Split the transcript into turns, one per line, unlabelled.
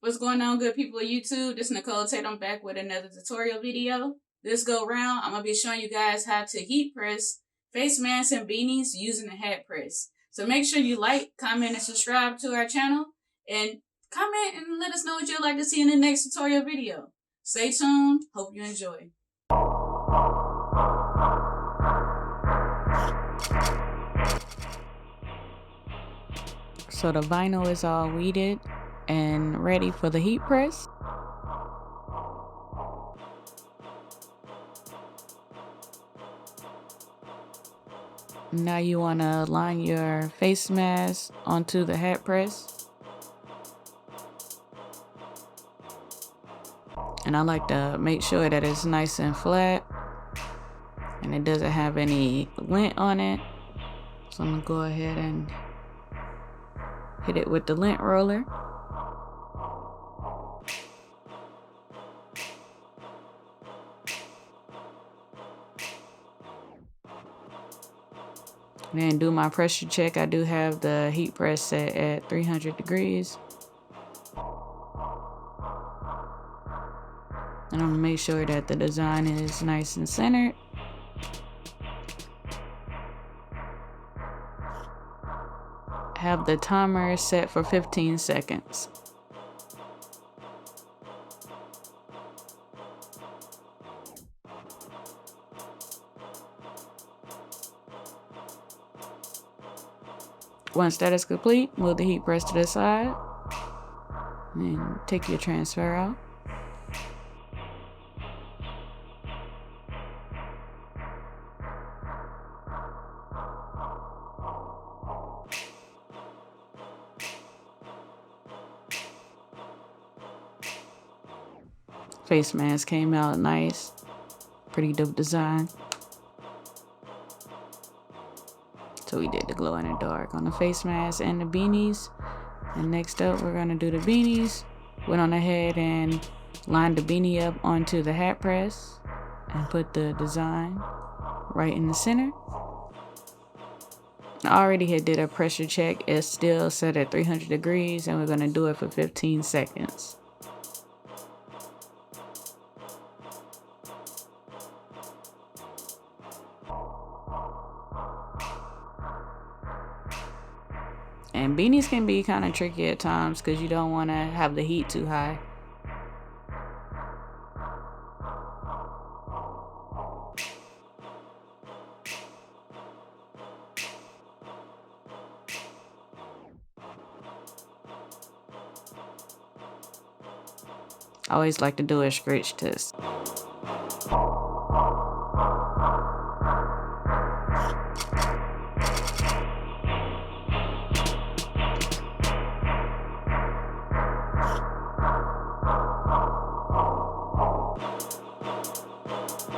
What's going on, good people of YouTube? This is Nicole T. I'm back with another tutorial video. This go round, I'm going to be showing you guys how to heat press face masks and beanies using a hat press. So make sure you like, comment, and subscribe to our channel. And comment and let us know what you'd like to see in the next tutorial video. Stay tuned. Hope you enjoy. So the vinyl is all weeded and ready for the heat press. Now you want to line your face mask onto the hat press. And I like to make sure that it's nice and flat and it doesn't have any lint on it. So I'm going to go ahead and hit it with the lint roller. Then do my pressure check. I do have the heat press set at 300 degrees. And I'm gonna make sure that the design is nice and centered. Have the timer set for 15 seconds. Once that is complete, move the heat press to the side and take your transfer out. Face mask came out nice, pretty dope design. So we did the glow in the dark on the face mask and the beanies. And next up, we're gonna do the beanies. Went on ahead and lined the beanie up onto the hat press and put the design right in the center. I already did a pressure check. It's still set at 300 degrees and we're gonna do it for 15 seconds. And beanies can be kind of tricky at times because you don't want to have the heat too high. I always like to do a scratch test.